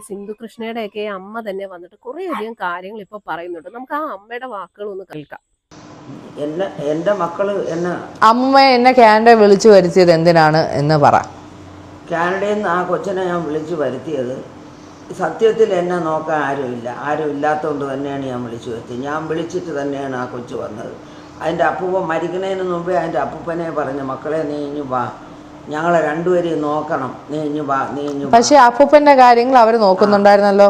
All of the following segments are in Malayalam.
സിന്ധു കൃഷ്ണയുടെയൊക്കെ അമ്മ തന്നെ വന്നിട്ട് കുറേയധികം കാര്യങ്ങൾ ഇപ്പോൾ പറയുന്നുണ്ട്. നമുക്ക് ആ അമ്മയുടെ വാക്കുകൾ ഒന്ന് കേൾക്കാം. എൻ്റെ മക്കള് എന്നെ അമ്മ എന്നെ കാനഡ വിളിച്ചു വരുത്തിയത് എന്തിനാണ് എന്ന് പറ. കാനഡയിൽ നിന്ന് ആ കൊച്ചിനെ ഞാൻ വിളിച്ചു വരുത്തിയത് സത്യത്തിൽ എന്നെ നോക്കാൻ ആരും ഇല്ലാത്തതുകൊണ്ട് തന്നെയാണ് ഞാൻ വിളിച്ചു വരുത്തിയത്. ഞാൻ വിളിച്ചിട്ട് തന്നെയാണ് ആ കൊച്ചു വന്നത്. അതിൻ്റെ അപ്പൂപ്പൻ മരിക്കുന്നതിന് മുമ്പേ അതിൻ്റെ അപ്പൂപ്പനെ പറഞ്ഞു, മക്കളെ നീ ഇഞ്ഞു വാ, ഞങ്ങളെ രണ്ടുപേരെയും നോക്കണം, നീ ഇഞ്ഞു വാ. പക്ഷെ അപ്പൂപ്പൻ്റെ കാര്യങ്ങൾ അവർ നോക്കുന്നുണ്ടായിരുന്നല്ലോ.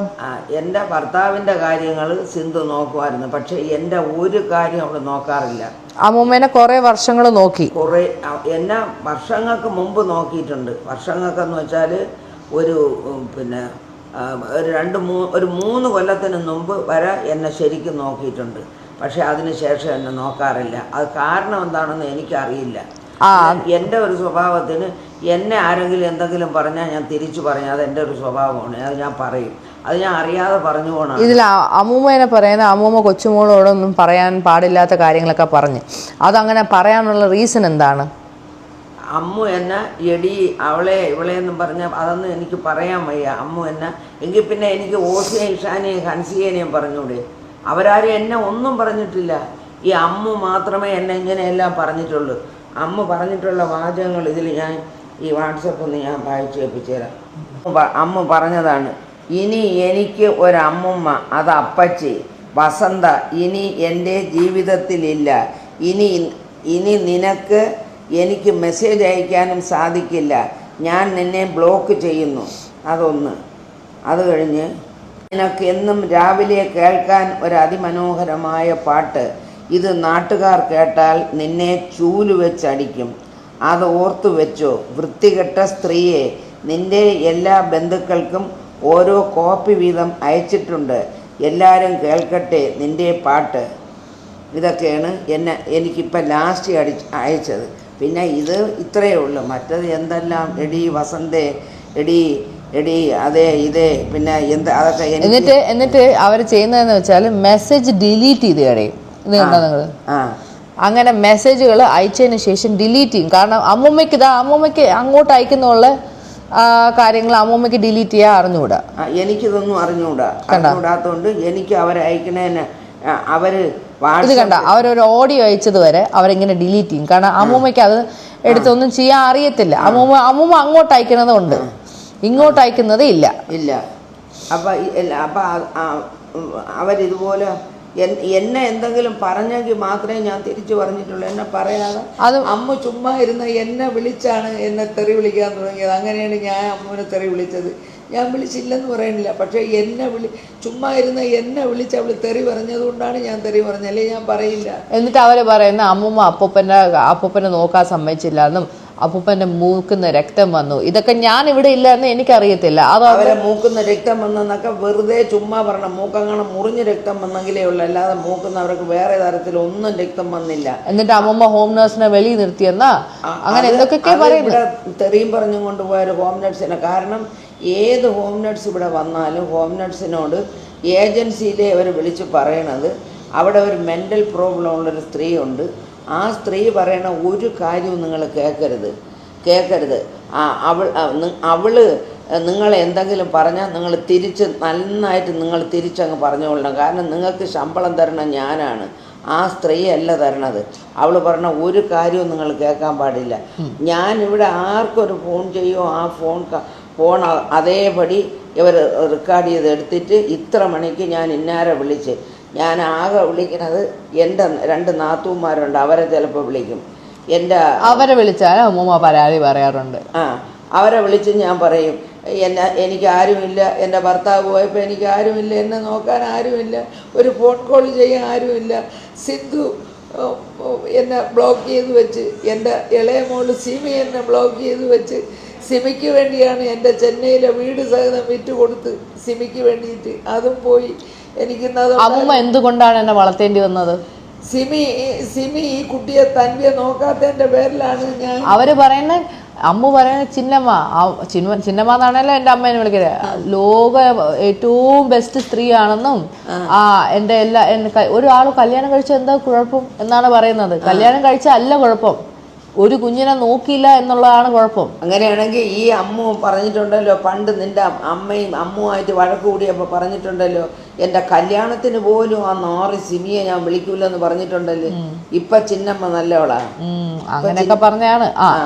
എൻ്റെ ഭർത്താവിൻ്റെ കാര്യങ്ങൾ സിന്ധു നോക്കുമായിരുന്നു. പക്ഷെ എൻ്റെ ഒരു കാര്യം അവൾ നോക്കാറില്ല. അമ്മൂമ്മേനെ കുറേ വർഷങ്ങൾ നോക്കി. എന്നെ വർഷങ്ങൾക്ക് മുമ്പ് നോക്കിയിട്ടുണ്ട്. വർഷങ്ങൾക്കെന്ന് വെച്ചാൽ ഒരു ഒരു 3 കൊല്ലത്തിന് മുമ്പ് വരെ എന്നെ ശരിക്കും നോക്കിയിട്ടുണ്ട്. പക്ഷെ അതിന് ശേഷം എന്നെ നോക്കാറില്ല. അത് കാരണം എന്താണെന്ന് എനിക്കറിയില്ല. എൻ്റെ ഒരു സ്വഭാവത്തിന് എന്നെ ആരെങ്കിലും എന്തെങ്കിലും പറഞ്ഞാൽ ഞാൻ തിരിച്ചു പറഞ്ഞാൽ അത് എൻ്റെ ഒരു സ്വഭാവമാണ്. അത് ഞാൻ പറയും. അത് ഞാൻ അറിയാതെ പറഞ്ഞു പോകണം. ഇതിൽ അമ്മൂമ്മേനെ പറയുന്ന അമ്മൂമ്മ കൊച്ചുമോളോടൊന്നും പറയാൻ പാടില്ലാത്ത കാര്യങ്ങളൊക്കെ പറഞ്ഞ് അതങ്ങനെ പറയാനുള്ള റീസൺ എന്താണ്? അമ്മു എന്നെ എടി ഇവളെന്നും പറഞ്ഞാൽ അതൊന്നും എനിക്ക് പറയാൻ വയ്യ. അമ്മു എന്നെ എങ്കിൽ പിന്നെ എനിക്ക് ഓസിയെയും ഇഷാനെയും ഹൻസിയേനെയും പറഞ്ഞൂടെ? അവരാരും എന്നെ ഒന്നും പറഞ്ഞിട്ടില്ല. ഈ അമ്മു മാത്രമേ എന്നെ ഇങ്ങനെയെല്ലാം പറഞ്ഞിട്ടുള്ളൂ. അമ്മ പറഞ്ഞിട്ടുള്ള വാചകങ്ങൾ ഇതിൽ ഞാൻ ഈ വാട്സപ്പ് ഒന്ന് ഞാൻ വായിച്ചു കേൾപ്പിച്ചു തരാം. അമ്മ പറഞ്ഞതാണ്, ഇനി എനിക്ക് ഒരമ്മുമ്മ, അത് അപ്പച്ചി വസന്ത ഇനി എൻ്റെ ജീവിതത്തിലില്ല. ഇനി നിനക്ക് എനിക്ക് മെസ്സേജ് അയക്കാനും സാധിക്കില്ല. ഞാൻ നിന്നെ ബ്ലോക്ക് ചെയ്യുന്നു. അതൊന്ന്. അത് കഴിഞ്ഞ് നിനക്ക് എന്നും രാവിലെ കേൾക്കാൻ ഒരു അതിമനോഹരമായ പാട്ട്. ഇത് നാട്ടുകാർ കേട്ടാൽ നിന്നെ ചൂല് വെച്ചടിക്കും. അത് ഓർത്തു വെച്ചോ. വൃത്തികെട്ട സ്ത്രീയെ, നിൻ്റെ എല്ലാ ബന്ധുക്കൾക്കും ഓരോ കോപ്പി വീതം അയച്ചിട്ടുണ്ട്. എല്ലാവരും കേൾക്കട്ടെ നിൻ്റെ പാട്ട്. ഇതൊക്കെയാണ് എനിക്കിപ്പോൾ ലാസ്റ്റ് അയച്ചത്. പിന്നെ ഇത് ഇത്രയേ ഉള്ളൂ. മറ്റത് എന്തെല്ലാം എടി വസന്തേ, എടി അതെ ഇതേ പിന്നെ അതൊക്കെ. എന്നിട്ട് അവർ ചെയ്യുന്നതെന്ന് വെച്ചാൽ മെസ്സേജ് ഡിലീറ്റ് ചെയ്ത് കളയും. ഇത് കണ്ടോ നിങ്ങൾ? അങ്ങനെ മെസ്സേജുകൾ അയച്ചതിന് ശേഷം ഡിലീറ്റ് ചെയ്യും. കാരണം അമ്മൂമ്മയ്ക്ക് അങ്ങോട്ട് അയക്കുന്നുള്ള കാര്യങ്ങൾ അമ്മൂമ്മയ്ക്ക് ഡിലീറ്റ് ചെയ്യാൻ അറിഞ്ഞുകൂടാ. എനിക്കിതൊന്നും അറിഞ്ഞുകൂടാത്തോണ്ട് എനിക്ക് അവരയക്കണേന് ഇത് കണ്ട അവരൊരു ഓഡിയോ അയച്ചത് വരെ അവരിങ്ങനെ ഡിലീറ്റ് ചെയ്യും. കാരണം അമ്മൂമ്മയ്ക്ക് അത് എടുത്തൊന്നും ചെയ്യാൻ അറിയത്തില്ല. അമ്മൂമ്മ അങ്ങോട്ട് അയക്കുന്നതുണ്ട്, ഇങ്ങോട്ട് അയക്കുന്നത് ഇല്ല. അപ്പം അവരിതുപോലെ എന്നെ എന്തെങ്കിലും പറഞ്ഞെങ്കിൽ മാത്രമേ ഞാൻ തിരിച്ചു പറഞ്ഞിട്ടുള്ളൂ. എന്നെ പറയാതെ അമ്മ ചുമ്മാ ഇരുന്ന് എന്നെ വിളിച്ചാണ് എന്നെ തെറി വിളിക്കാൻ തുടങ്ങിയത്. അങ്ങനെയാണ് ഞാൻ അമ്മുവിനെ തെറി വിളിച്ചത്. ഞാൻ വിളിച്ചില്ലെന്ന് പറയുന്നില്ല. പക്ഷേ ചുമ്മാ ഇരുന്ന് എന്നെ വിളിച്ച് അവൾ തെറി പറഞ്ഞതുകൊണ്ടാണ് ഞാൻ തെറി പറഞ്ഞത്, അല്ലെങ്കിൽ ഞാൻ പറയില്ല. എന്നിട്ട് അവർ പറയുന്ന അമ്മൂമ്മ അപ്പൂപ്പനെ നോക്കാൻ സമ്മതിച്ചില്ല എന്നും അപ്പൂപ്പൻ്റെ മൂക്കുന്ന രക്തം വന്നു. ഇതൊക്കെ ഞാൻ ഇവിടെ ഇല്ല എന്ന് എനിക്കറിയത്തില്ല. അവരെ മൂക്കുന്ന രക്തം വന്നെന്നൊക്കെ വെറുതെ ചുമ്മാ പറഞ്ഞ. മൂക്കങ്ങനെ മുറിഞ്ഞ് രക്തം വന്നെങ്കിലേ ഉള്ളൂ, അല്ലാതെ മൂക്കുന്നവർക്ക് വേറെ തരത്തിലൊന്നും രക്തം വന്നില്ല. എന്നിട്ട് അമ്മൂമ്മ ഹോം നഴ്സിനെ വെളിയിൽ നിർത്തിയെന്നാ അങ്ങനെ എന്തൊക്കെ പറയുന്നത്. തെറിയും പറഞ്ഞും കൊണ്ടുപോയൊരു ഹോം നഴ്സിനെ. കാരണം ഏത് ഹോം നഴ്സ് ഇവിടെ വന്നാലും ഹോം നഴ്സിനോട് ഏജൻസിയിലെ അവർ വിളിച്ച് പറയണത് അവിടെ ഒരു മെൻ്റൽ പ്രോബ്ലം ഉള്ളൊരു സ്ത്രീ ഉണ്ട്. ആ സ്ത്രീ പറയണ ഒരു കാര്യവും നിങ്ങൾ കേൾക്കരുത്. അവൾ നിങ്ങളെ എന്തെങ്കിലും പറഞ്ഞാൽ നിങ്ങൾ നന്നായിട്ട് നിങ്ങൾ തിരിച്ചങ്ങ് പറഞ്ഞുകൊള്ളണം. കാരണം നിങ്ങൾക്ക് ശമ്പളം തരണം ഞാനാണ്, ആ സ്ത്രീ അല്ല തരണത്. അവൾ പറഞ്ഞ ഒരു കാര്യവും നിങ്ങൾ കേൾക്കാൻ പാടില്ല. ഞാനിവിടെ ആർക്കൊരു ഫോൺ ചെയ്യുമോ ആ ഫോൺ അതേപടി ഇവർ റെക്കോർഡ് ചെയ്ത് എടുത്തിട്ട് ഇത്ര മണിക്ക് ഞാൻ ഇന്നാരെ വിളിച്ച്. ഞാൻ ആകെ വിളിക്കുന്നത് എൻ്റെ 2 നാത്തൂന്മാരുണ്ട്, അവരെ ചിലപ്പോൾ വിളിക്കും. അവരെ വിളിച്ചാൽ അമ്മൂമ്മ പരാതി പറയാറുണ്ട്. അവരെ വിളിച്ച് ഞാൻ പറയും, എനിക്ക് ആരുമില്ല, എൻ്റെ ഭർത്താവ് പോയപ്പോൾ എനിക്ക് ആരുമില്ല, എന്നെ നോക്കാൻ ആരുമില്ല, ഒരു ഫോൺ കോൾ ചെയ്യാൻ ആരുമില്ല. സിന്ധു എന്നെ ബ്ലോക്ക് ചെയ്ത് വെച്ച്, എൻ്റെ ഇളയ മോള് സിമി എന്നെ ബ്ലോക്ക് ചെയ്ത് വെച്ച്. സിമിക്ക് വേണ്ടിയാണ് എൻ്റെ ചെന്നൈയിലെ വീട് സഹിതം വിറ്റ് കൊടുത്ത് സിമിക്ക് വേണ്ടിയിട്ട്. അതും പോയി. അമ്മൂമ്മ എന്തുകൊണ്ടാണ് എന്നെ വളർത്തേണ്ടി വന്നത്? സിമി ഈ കുട്ടിയെ തൻവിയെ നോക്കാത്തതിൻ്റെ പേരിലാണ് ഞാൻ. അമ്മ പറയുന്ന ചിന്നമ്മ എന്നാണല്ലോ എൻ്റെ അമ്മേനെ വിളിക്കുന്നത്. ലോക ഏറ്റവും ബെസ്റ്റ് സ്ത്രീയാണെന്നും എൻ്റെ ഒരാൾ കല്യാണം കഴിച്ച എന്താ കുഴപ്പം എന്നാണ് പറയുന്നത്. കല്യാണം കഴിച്ച അല്ല കുഴപ്പം, ഒരു കുഞ്ഞിനെ നോക്കിയില്ല എന്നുള്ളതാണ് കുഴപ്പം. അങ്ങനെയാണെങ്കിൽ ഈ അമ്മു പറഞ്ഞിട്ടുണ്ടല്ലോ, പണ്ട് നിൻ്റെ അമ്മയും അമ്മുമായിട്ട് വഴക്ക് കൂടിയപ്പോൾ പറഞ്ഞിട്ടുണ്ടല്ലോ, എൻ്റെ കല്യാണത്തിന് പോലും ആ നാറി സിമിയെ ഞാൻ വിളിക്കൂലെന്ന് പറഞ്ഞിട്ടുണ്ടല്ലോ. ഇപ്പൊ ചിന്നമ്മ നല്ലവളാ. അങ്ങനെയൊക്കെ പറഞ്ഞാണ്.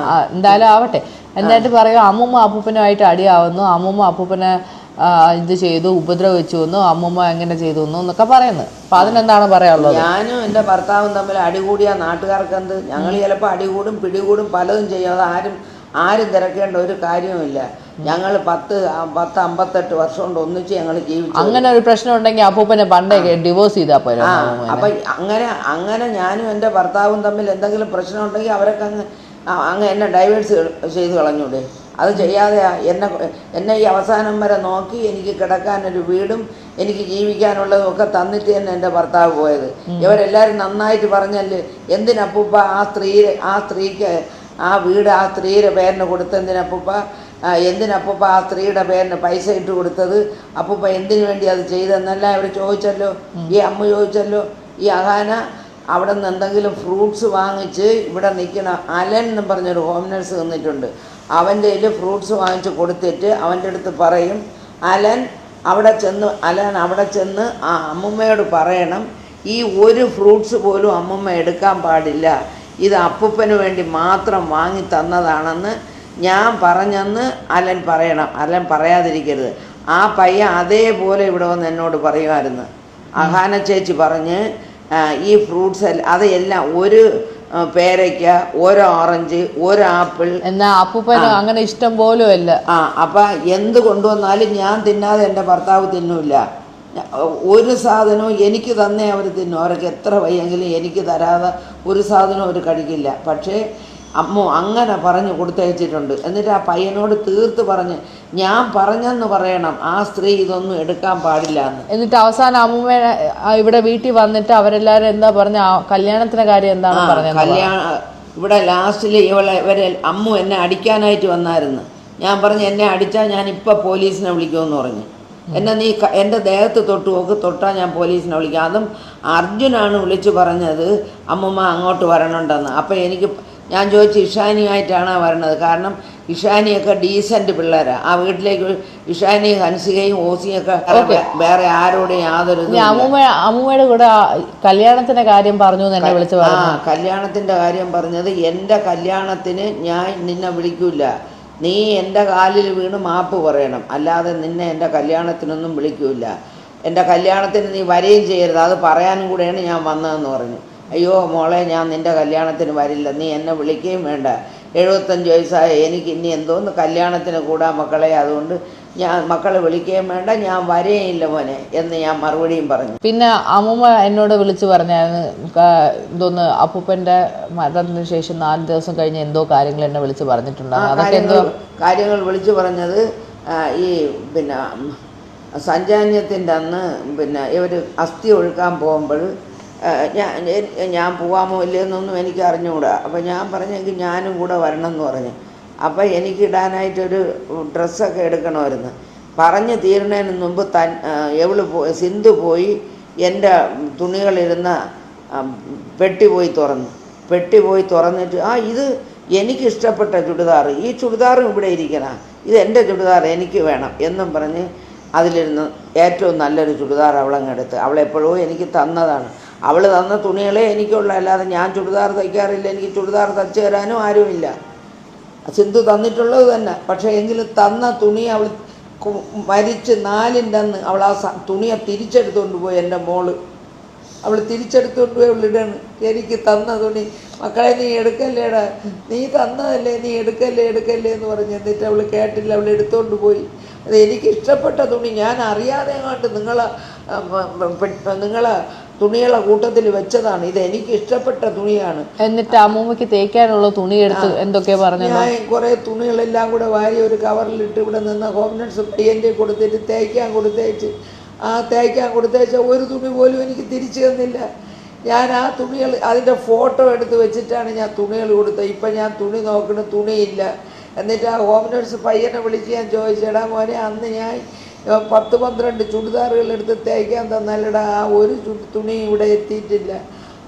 എന്തായാലും ആവട്ടെ. എന്തായിട്ട് പറയും, അമ്മൂമ്മ അപ്പൂപ്പനുമായിട്ട് അടിയാവുന്നു, അമ്മൂമ്മ അപ്പൂപ്പനെ ഇത് ചെയ്തു, ഉപദ്രവിച്ചു വന്നു, അമ്മൂമ്മ എങ്ങനെ ചെയ്തു വന്നു എന്നൊക്കെ പറയുന്നത്. അപ്പൊ അതിനെന്താണ് പറയാനുള്ളത്? ഞാനും എൻ്റെ ഭർത്താവും തമ്മിൽ അടികൂടിയ നാട്ടുകാർക്ക് എന്ത്? ഞങ്ങൾ ചിലപ്പോൾ അടികൂടും പിടികൂടും പലതും ചെയ്യും. അത് ആരും തിരക്കേണ്ട ഒരു കാര്യവുമില്ല. ഞങ്ങൾ 58 വർഷം കൊണ്ട് ഒന്നിച്ച് ഞങ്ങൾ ജീവിച്ചു. അങ്ങനെ ഒരു പ്രശ്നം ഉണ്ടെങ്കിൽ അപ്പൂപ്പനെ പണ്ടേ ഡിവോഴ്സ് ചെയ്താൽ പോരാ. അപ്പം അങ്ങനെ ഞാനും എൻ്റെ ഭർത്താവും തമ്മിൽ എന്തെങ്കിലും പ്രശ്നം ഉണ്ടെങ്കിൽ അവരൊക്കെ അങ്ങ് എന്നെ ഡൈവേഴ്സ് ചെയ്ത് കളഞ്ഞൂടെ? അത് ചെയ്യാതെ എന്നെ ഈ അവസാനം വരെ നോക്കി എനിക്ക് കിടക്കാനൊരു വീടും എനിക്ക് ജീവിക്കാനുള്ളതും ഒക്കെ തന്നിട്ട് തന്നെ എൻ്റെ ഭർത്താവ് പോയത്. ഇവരെല്ലാവരും നന്നായിട്ട് പറഞ്ഞല്ലേ, എന്തിനപ്പൂപ്പ ആ സ്ത്രീക്ക് ആ വീട് ആ സ്ത്രീയുടെ പേരിന് കൊടുത്തെന്തിനപ്പൂപ്പ, എന്തിനപ്പൂപ്പ ആ സ്ത്രീയുടെ പേരിന് പൈസ ഇട്ട് കൊടുത്തത്, അപ്പൂപ്പ എന്തിനു വേണ്ടി അത് ചെയ്തെന്നെല്ലാം അവർ ചോദിച്ചല്ലോ. ഈ അമ്മ ചോദിച്ചല്ലോ. ഈ അഹാന അവിടെ നിന്ന് എന്തെങ്കിലും ഫ്രൂട്ട്സ് വാങ്ങിച്ച് ഇവിടെ നിൽക്കുന്ന അലൻ എന്ന് പറഞ്ഞൊരു ഹോം നഴ്സ് നിന്നിട്ടുണ്ട്. അവൻ്റെ കയ്യിൽ ഫ്രൂട്ട്സ് വാങ്ങിച്ച് കൊടുത്തിട്ട് അവൻ്റെ അടുത്ത് പറയും, അലൻ അവിടെ ചെന്ന് ആ അമ്മുമ്മയോട് പറയണം, ഈ ഒരു ഫ്രൂട്ട്സ് പോലും അമ്മുമ്മ എടുക്കാൻ പാടില്ല, ഇത് അപ്പൂപ്പന് വേണ്ടി മാത്രം വാങ്ങി തന്നതാണെന്ന് ഞാൻ പറഞ്ഞെന്ന് അലൻ പറയണം. അലൻ പറയാതിരിക്കരുത്. ആ പയ്യൻ അതേപോലെ ഇവിടെ വന്ന് എന്നോട് പറയുമായിരുന്നു. അഹാന ചേച്ചി പറഞ്ഞ് ഈ ഫ്രൂട്ട്സ് അതെല്ലാം ഒരു പേരയ്ക്ക, ഒരു ഓറഞ്ച്, ഒരു ആപ്പിൾ, എന്നാ അപ്പൂപ്പന് അങ്ങനെ ഇഷ്ടം പോലും അല്ല. അപ്പം എന്ത് കൊണ്ടുവന്നാലും ഞാൻ തിന്നാതെ എൻ്റെ ഭർത്താവ് തിന്നൂല്ല. ഒരു സാധനവും എനിക്ക് തന്നെ അവർ തിന്നും. അവർക്ക് എത്ര വയ്യെങ്കിലും എനിക്ക് തരാതെ ഒരു സാധനവും അവർ കഴിക്കില്ല. പക്ഷേ അമ്മ അങ്ങനെ പറഞ്ഞ് കൊടുത്തയച്ചിട്ടുണ്ട്. എന്നിട്ട് ആ പയ്യനോട് തീർത്ത് പറഞ്ഞ്, ഞാൻ പറഞ്ഞെന്ന് പറയണം, ആ സ്ത്രീ ഇതൊന്നും എടുക്കാൻ പാടില്ല എന്ന്. എന്നിട്ട് അവസാനം അമ്മൂമ്മ ഇവിടെ വീട്ടിൽ വന്നിട്ട് അവരെല്ലാരും എന്താ പറഞ്ഞ, കല്യാണത്തിന്റെ കാര്യം എന്താണ് പറഞ്ഞത്? ഇവിടെ ലാസ്റ്റിൽ ഇവരെ അമ്മു എന്നെ അടിക്കാനായിട്ട് വന്നായിരുന്നു. ഞാൻ പറഞ്ഞു, എന്നെ അടിച്ചാൽ ഞാൻ ഇപ്പം പോലീസിനെ വിളിക്കുമെന്ന് പറഞ്ഞു. എന്നെ നീ എൻ്റെ ദേഹത്ത് തൊട്ടാൽ ഞാൻ പോലീസിനെ വിളിക്കാം. അതും അർജുനാണ് വിളിച്ചു പറഞ്ഞത് അമ്മുമ്മ അങ്ങോട്ട് വരണുണ്ടെന്ന്. അപ്പം ഞാൻ ചോദിച്ചു, ഇഷാനിയായിട്ടാണ് വരണത്? കാരണം ഇഷാനിയൊക്കെ ഡീസൻറ്റ് പിള്ളേരാണ്. ആ വീട്ടിലേക്ക് ഇഷാനിയും ഹൻസികയും ഓസിയൊക്കെ വേറെ ആരോടും യാതൊരു അമ്മൂമ്മയുടെ കൂടെ കല്യാണത്തിന്റെ കാര്യം പറഞ്ഞു എന്നെ വിളിച്ചു പറഞ്ഞു. കല്യാണത്തിൻ്റെ കാര്യം പറഞ്ഞത്, എൻ്റെ കല്യാണത്തിന് ഞാൻ നിന്നെ വിളിക്കൂല, നീ എൻ്റെ കാലിൽ വീണ് മാപ്പ് പറയണം, അല്ലാതെ നിന്നെ എൻ്റെ കല്യാണത്തിനൊന്നും വിളിക്കൂല. എൻ്റെ കല്യാണത്തിന് നീ വരികയും ചെയ്യരുത്, അത് പറയാനും കൂടെയാണ് ഞാൻ വന്നതെന്ന് പറഞ്ഞു. അയ്യോ മോളെ, ഞാൻ നിൻ്റെ കല്യാണത്തിന് വരില്ല, നീ എന്നെ വിളിക്കുകയും വേണ്ട, 75 വയസ്സായ എനിക്ക് ഇനി എന്തോന്ന് കല്യാണത്തിന് കൂടാ മക്കളെ, അതുകൊണ്ട് ഞാൻ മക്കളെ വിളിക്കുകയും വേണ്ട, ഞാൻ വരെയില്ല മോനെ എന്ന് ഞാൻ മറുപടിയും പറഞ്ഞു. പിന്നെ അമ്മൂമ്മ എന്നോട് വിളിച്ചു പറഞ്ഞായിരുന്നു, എന്തോന്ന് അപ്പൂപ്പൻ്റെ മരണത്തിന് ശേഷം 4 ദിവസം കഴിഞ്ഞ് എന്തോ കാര്യങ്ങൾ എന്നെ വിളിച്ച് പറഞ്ഞിട്ടുണ്ടാകും. അതൊക്കെ എന്തോ കാര്യങ്ങൾ വിളിച്ചു പറഞ്ഞത്, ഈ പിന്നെ സഞ്ചാന്യത്തിൻ്റെ അന്ന് ഇവർ അസ്ഥി ഒഴുക്കാൻ പോകുമ്പോൾ ഞാൻ പോകാമോ ഇല്ലയെന്നൊന്നും എനിക്ക് അറിഞ്ഞുകൂടാ. അപ്പോൾ ഞാൻ പറഞ്ഞെങ്കിൽ ഞാനും കൂടെ വരണം എന്ന് പറഞ്ഞു. അപ്പോൾ എനിക്കിടാനായിട്ടൊരു ഡ്രസ്സൊക്കെ എടുക്കണമായിരുന്നു. പറഞ്ഞ് തീരുന്നതിന് മുമ്പ് സിന്ധു പോയി എൻ്റെ തുണികളിരുന്ന പെട്ടി പോയി തുറന്നിട്ട്, ഇത് എനിക്കിഷ്ടപ്പെട്ട ചുടിദാർ, ഈ ചുടിദാറും ഇവിടെ ഇരിക്കണം, ഇത് എൻ്റെ ചുടിദാർ എനിക്ക് വേണം എന്നും പറഞ്ഞ് അതിലിരുന്ന് ഏറ്റവും നല്ലൊരു ചുടിദാർ അവളങ്ങെടുത്ത്. അവളെപ്പോഴോ എനിക്ക് തന്നതാണ്. അവൾ തന്ന തുണികളെ എനിക്കുള്ള, അല്ലാതെ ഞാൻ ചുടിദാർ തയ്ക്കാറില്ല, എനിക്ക് ചുടിദാർ തയ്ച്ചു തരാനും ആരുമില്ല. സിന്ധു തന്നിട്ടുള്ളത് തന്നെ. പക്ഷേ എങ്കിലും തന്ന തുണി അവൾ മരിച്ച് 4ൻ്റെ അന്ന് അവൾ ആ തുണിയെ തിരിച്ചെടുത്തുകൊണ്ട് പോയി. എൻ്റെ മോള് അവൾ തിരിച്ചെടുത്തുകൊണ്ട് പോയി അവളിടണ്. എനിക്ക് തന്ന തുണി, മക്കളെ നീ എടുക്കല്ലേടാ, നീ തന്നതല്ലേ, നീ എടുക്കല്ലേ എന്ന് പറഞ്ഞ്. എന്നിട്ട് അവൾ കേട്ടില്ല, അവൾ എടുത്തുകൊണ്ട് പോയി. അത് എനിക്കിഷ്ടപ്പെട്ട തുണി, ഞാൻ അറിയാതെ കൊണ്ട് നിങ്ങളെ തുണികളെ കൂട്ടത്തിൽ വെച്ചതാണ്. ഇത് എനിക്ക് ഇഷ്ടപ്പെട്ട തുണിയാണ്. എന്നിട്ട് അമ്മൂമ്മയ്ക്ക് തേക്കാനുള്ള തുണി എടുത്ത് എന്തൊക്കെയാ പറഞ്ഞു. ഞാൻ കുറേ തുണികളെല്ലാം കൂടെ വാരി ഒരു കവറിലിട്ട് ഇവിടെ നിന്ന് ഹോം നഴ്സ് പയ്യൻ്റെ കൊടുത്തിട്ട് തേക്കാൻ കൊടുത്തേച്ച ഒരു തുണി പോലും എനിക്ക് തിരിച്ചു തന്നില്ല. ഞാൻ ആ തുണികൾ അതിൻ്റെ ഫോട്ടോ എടുത്ത് വെച്ചിട്ടാണ് ഞാൻ തുണികൾ കൊടുത്തത്. ഇപ്പം ഞാൻ തുണി നോക്കണ തുണിയില്ല. എന്നിട്ട് ആ ഹോം നഴ്സ് പയ്യനെ വിളിച്ച് ഞാൻ ചോദിച്ചേടാ മോനെ, അന്ന് ഞാൻ 10-12 ചുടിദാറുകൾ എടുത്ത് തേക്കാൻ തന്നാലടാ, ആ ഒരു തുണി ഇവിടെ എത്തിയിട്ടില്ല.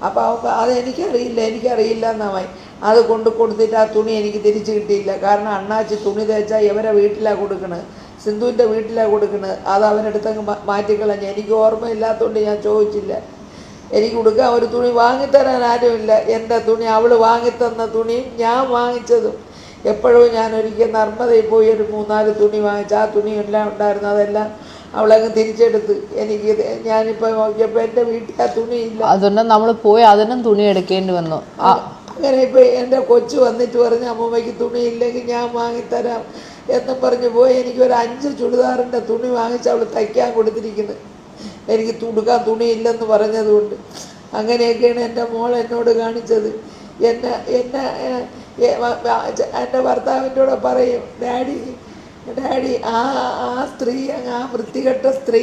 അപ്പോൾ അതെനിക്കറിയില്ല എന്നായി. അത് കൊടുത്തിട്ട് ആ തുണി എനിക്ക് തിരിച്ചു കിട്ടിയില്ല. കാരണം അണ്ണാച്ചി തുണി തേച്ചാൽ ഇവരെ വീട്ടിലാണ് കൊടുക്കണത്, സിന്ധുവിൻ്റെ വീട്ടിലാണ് കൊടുക്കുന്നത്. അത് അവരെടുത്തങ്ങ് മാറ്റിക്കളഞ്ഞ്. എനിക്ക് ഓർമ്മയില്ലാത്തതുകൊണ്ട് ഞാൻ ചോദിച്ചില്ല. എനിക്ക് കൊടുക്കാൻ ഒരു തുണി വാങ്ങിത്തരാൻ ആരുമില്ല. എൻ്റെ തുണി അവൾ വാങ്ങിത്തന്ന തുണിയും ഞാൻ വാങ്ങിച്ചതും. എപ്പോഴും ഞാൻ ഒരിക്കൽ നർമ്മദയിൽ പോയി ഒരു 3-4 തുണി വാങ്ങിച്ചു. ആ തുണിയെല്ലാം ഉണ്ടായിരുന്നു, അതെല്ലാം അവളങ്ങ് തിരിച്ചെടുത്ത്. എനിക്ക് ഞാനിപ്പോൾ നോക്കിയപ്പോൾ എൻ്റെ വീട്ടിൽ ആ തുണിയില്ല. അതുകൊണ്ട് നമ്മൾ പോയി അതിനും തുണി എടുക്കേണ്ടി വന്നു. അങ്ങനെ ഇപ്പോൾ എൻ്റെ കൊച്ചു വന്നിട്ട് പറഞ്ഞ് അമ്മൂമ്മയ്ക്ക് തുണിയില്ലെങ്കിൽ ഞാൻ വാങ്ങിത്തരാം എന്നും പറഞ്ഞ് പോയി. എനിക്കൊരു 5 ചുടിദാറിൻ്റെ തുണി വാങ്ങിച്ച് അവൾ തയ്ക്കാൻ കൊടുത്തിരിക്കുന്നത്, എനിക്ക് കൊടുക്കാൻ തുണിയില്ലെന്ന് പറഞ്ഞതുകൊണ്ട്. അങ്ങനെയൊക്കെയാണ് എൻ്റെ മോൾ എന്നോട് കാണിച്ചത്. എൻ്റെ ഭർത്താവിൻ്റെ കൂടെ പറയും, ഡാഡി ആ സ്ത്രീ, ആ വൃത്തികെട്ട സ്ത്രീ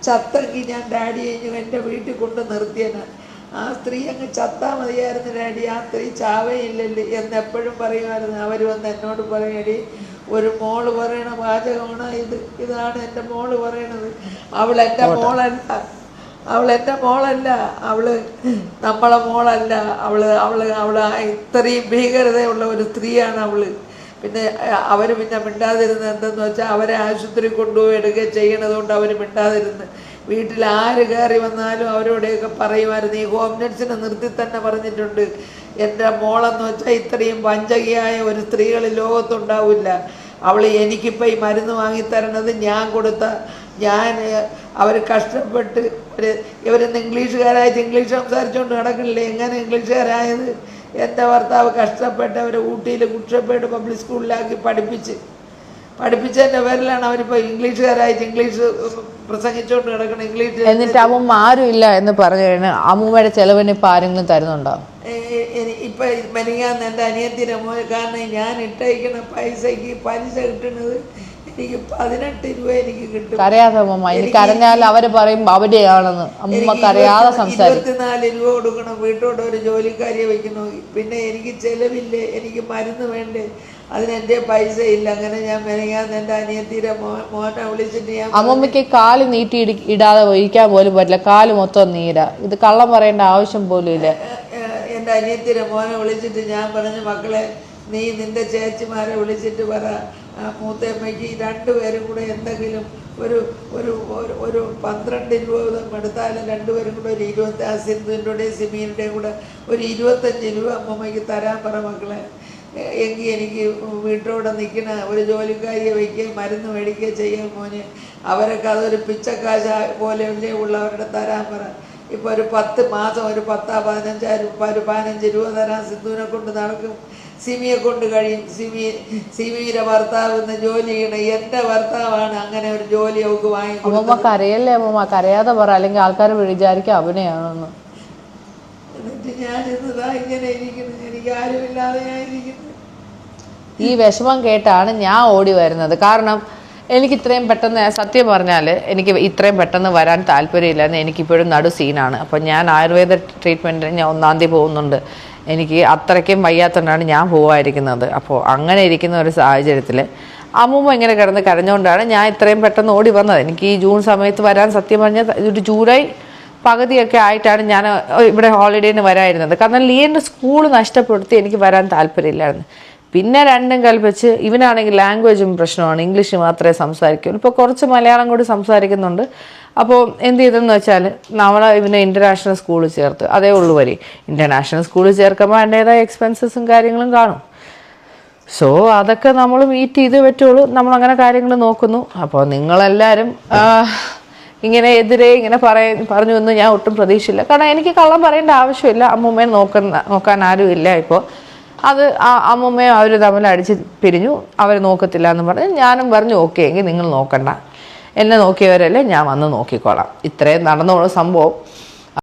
ചത്തെങ്കിൽ ഞാൻ ഡാഡിയെ എൻ്റെ വീട്ടിൽ കൊണ്ട് നിർത്തിയനാണ്. ആ സ്ത്രീ അങ്ങ് ചത്താൽ മതിയായിരുന്നു ഡാഡി, ആ സ്ത്രീ ചാവേയില്ലല്ലേ എന്നെപ്പോഴും പറയുമായിരുന്നു. അവർ വന്ന് എന്നോട് പറയടി, ഒരു മോള് പറയണ വാചകമാണ് ഇതാണ് എൻ്റെ മോള് പറയണത്. അവൾ എൻ്റെ മോളല്ല, അവള് നമ്മളെ മോളല്ല. അവള് ഇത്രയും ഭീകരതയുള്ള ഒരു സ്ത്രീയാണ് അവള്. പിന്നെ അവർ പിന്നെ മിണ്ടാതിരുന്നത് എന്തെന്ന് വെച്ചാൽ അവരെ ആശുപത്രി കൊണ്ടുപോയി എടുക്കുകയും ചെയ്യണത് കൊണ്ട് അവർ മിണ്ടാതിരുന്ന്. വീട്ടിൽ ആര് കയറി വന്നാലും അവരോടെയൊക്കെ പറയുമായിരുന്നു. ഈ ഹോം നഴ്സിനെ നിർത്തി തന്നെ പറഞ്ഞിട്ടുണ്ട്, എൻ്റെ മോളെന്ന് വെച്ചാൽ ഇത്രയും വഞ്ചകിയായ ഒരു സ്ത്രീകൾ ലോകത്തുണ്ടാവില്ല. അവൾ എനിക്കിപ്പോൾ ഈ മരുന്ന് വാങ്ങിത്തരണത് അവർ കഷ്ടപ്പെട്ട് ഇവരിന്ന് ഇംഗ്ലീഷുകാരായിട്ട് ഇംഗ്ലീഷ് സംസാരിച്ചുകൊണ്ട് നടക്കണില്ലേ? എങ്ങനെ ഇംഗ്ലീഷുകാരായത്? എൻ്റെ ഭർത്താവ് കഷ്ടപ്പെട്ട് അവരെ ഊട്ടിയിൽ കുട്ടപ്പേട് പബ്ലിക് സ്കൂളിലാക്കി പഠിപ്പിച്ചതിൻ്റെ പേരിലാണ് അവരിപ്പോൾ ഇംഗ്ലീഷുകാരായിട്ട് ഇംഗ്ലീഷ് പ്രസംഗിച്ചുകൊണ്ട് കിടക്കണം. ഇംഗ്ലീഷ് എന്നിട്ട് അമ്മൂമ്മ ആരും ഇല്ല എന്ന് പറഞ്ഞു കഴിഞ്ഞാൽ അമ്മൂമ്മയുടെ ചെലവിന് ഇപ്പം ആരെങ്കിലും തരുന്നുണ്ടോ? ഇപ്പം മെനിങ്ങാന്ന് എൻ്റെ അനിയത്തിൻ്റെ മോൻ, കാരണം ഞാൻ ഇട്ടയക്കുന്ന പൈസയ്ക്ക് പലിശ കിട്ടുന്നത് എനിക്ക് 18 രൂപ എനിക്ക് കിട്ടും. അറിയാതെ അമ്മൂമ്മ, എനിക്ക് അറിഞ്ഞാൽ അവര് പറയും അവിടെയാണെന്ന്. അമ്മൂമ്മക്ക് അറിയാതെ സംസാരിക്കും. 24 രൂപ കൊടുക്കണം, വീട്ടോട്ട് ഒരു ജോലിക്കാരിയെ വെക്കുന്നു. പിന്നെ എനിക്ക് ചെലവില്ലേ, എനിക്ക് മരുന്ന് വേണ്ടേ, അതിനെൻ്റെ പൈസ ഇല്ല. അങ്ങനെ ഞാൻ മെനങ്ങാന്ന് എൻ്റെ അനിയത്തിയുടെ മോനെ വിളിച്ചിട്ട് ഞാൻ, അമ്മൂമ്മയ്ക്ക് കാല് നീട്ടി ഇടാതെ ഇരിക്കാൻ പോലും പറ്റില്ല, കാല് മൊത്തം നീരാ. ഇത് കള്ളം പറയേണ്ട ആവശ്യം പോലും ഇല്ല. എൻ്റെ അനിയത്തിയുടെ മോനെ വിളിച്ചിട്ട് ഞാൻ പറഞ്ഞു, മക്കളെ നീ നിൻ്റെ ചേച്ചിമാരെ വിളിച്ചിട്ട് പറ, മൂത്തമ്മയ്ക്ക് 2 പേരും കൂടെ എന്തെങ്കിലും ഒരു 12 രൂപ എടുത്താലും 2 പേരും കൂടെ ഒരു 20, സിന്ധുവിൻ്റെയും സിമീനുടെയും കൂടെ ഒരു 25 രൂപ അമ്മമ്മയ്ക്ക് തരാൻ പറ മക്കളെ. എങ്കിൽ എനിക്ക് വീട്ടിലൂടെ നിൽക്കുന്ന ഒരു ജോലിക്കാരിയെ വയ്ക്കുകയും മരുന്ന് മേടിക്കുകയും ചെയ്യാൻ മോനെ. അവരൊക്കെ അതൊരു പിച്ചക്കാശ പോലെ ഉള്ളവരുടെ തരാൻ പറ. ഇപ്പോൾ ഒരു 10 മാസം ഒരു 15 രൂപ തരാൻ സിന്ധുവിനെ കൊണ്ട് നടക്കും, സിമിയെ കൊണ്ട് കഴിയും. സിമിയുടെ ഭർത്താവ് ഇന്ന് ജോലി ചെയ്യണം. എൻ്റെ ഭർത്താവാണ് അങ്ങനെ ഒരു ജോലി അവൾക്ക് വാങ്ങിക്കൊടുത്തത്. അമ്മമ്മക്ക് അറിയല്ലേ അമ്മമ്മക്ക് അറിയാതെ പറ, അല്ലെങ്കിൽ ആൾക്കാർ വിചാരിക്കും അഭിനയാണെന്ന്. എന്നിട്ട് ഞാനിന്നതാ ഇങ്ങനെ ഇരിക്കുന്നു, എനിക്ക് ആരുമില്ലാതെ ഞാൻ ഇരിക്കുന്നു. ഈ വിഷമം കേട്ടാണ് ഞാൻ ഓടി വരുന്നത്. കാരണം എനിക്ക് ഇത്രയും പെട്ടെന്ന്, സത്യം പറഞ്ഞാൽ എനിക്ക് ഇത്രയും പെട്ടെന്ന് വരാൻ താല്പര്യമില്ലായിരുന്നു. എനിക്കിപ്പോഴും നടു സീനാണ്. അപ്പം ഞാൻ ആയുർവേദ ട്രീറ്റ്മെൻറ്റിന് ഞാൻ 1-ാം തീയതി പോകുന്നുണ്ട്. എനിക്ക് അത്രയ്ക്കും വയ്യാത്തതുകൊണ്ടാണ് ഞാൻ പോകാതിരിക്കുന്നത്. അപ്പോൾ അങ്ങനെ ഇരിക്കുന്ന ഒരു സാഹചര്യത്തിൽ അമ്മൂമ്മ ഇങ്ങനെ കിടന്ന് കരഞ്ഞുകൊണ്ടാണ് ഞാൻ ഇത്രയും പെട്ടെന്ന് ഓടി വന്നത്. എനിക്ക് ഈ ജൂൺ സമയത്ത് വരാൻ സത്യം പറഞ്ഞാൽ ഒരു ജൂലൈ പകുതിയൊക്കെ ആയിട്ടാണ് ഞാൻ ഇവിടെ ഹോളിഡേന് വരായിരുന്നത്. കാരണം ലിയൻ്റെ സ്കൂൾ നഷ്ടപ്പെടുത്തി എനിക്ക് വരാൻ താല്പര്യമില്ലായിരുന്നു. പിന്നെ രണ്ടും കൽപ്പിച്ച് ഇവനാണെങ്കിൽ ലാംഗ്വേജും പ്രശ്നമാണ്, ഇംഗ്ലീഷ് മാത്രമേ സംസാരിക്കുള്ളൂ. ഇപ്പോൾ കുറച്ച് മലയാളം കൂടി സംസാരിക്കുന്നുണ്ട്. അപ്പോൾ എന്ത് ചെയ്തെന്ന് വെച്ചാൽ ഇവനെ ഇൻ്റർനാഷണൽ സ്കൂളിൽ ചേർത്ത്. അതേ ഉള്ളൂ വരി. ഇൻ്റർനാഷണൽ സ്കൂളിൽ ചേർക്കുമ്പോൾ അതിൻ്റേതായ എക്സ്പെൻസസും കാര്യങ്ങളും കാണും. സോ അതൊക്കെ നമ്മൾ മീറ്റ് ചെയ്ത് പറ്റുള്ളൂ. നമ്മളങ്ങനെ കാര്യങ്ങൾ നോക്കുന്നു. അപ്പോൾ നിങ്ങളെല്ലാവരും ഇങ്ങനെ എതിരെ ഇങ്ങനെ പറഞ്ഞു എന്ന് ഞാൻ ഒട്ടും പ്രതീക്ഷയില്ല. കാരണം എനിക്ക് കള്ളം പറയേണ്ട ആവശ്യമില്ല. അമ്മൂമ്മയെ നോക്കാൻ ആരും ഇല്ല. ഇപ്പോൾ അത് അമ്മൂമ്മയും അവർ തമ്മിൽ അടിച്ച് പിരിഞ്ഞു. അവർ നോക്കത്തില്ല എന്ന് പറഞ്ഞ് ഞാനും പറഞ്ഞു ഓക്കെ എങ്കിൽ നിങ്ങൾ നോക്കണ്ട, എന്നെ നോക്കിയവരല്ലേ, ഞാൻ വന്ന് നോക്കിക്കോളാം. ഇത്രയും നടന്നുള്ള സംഭവം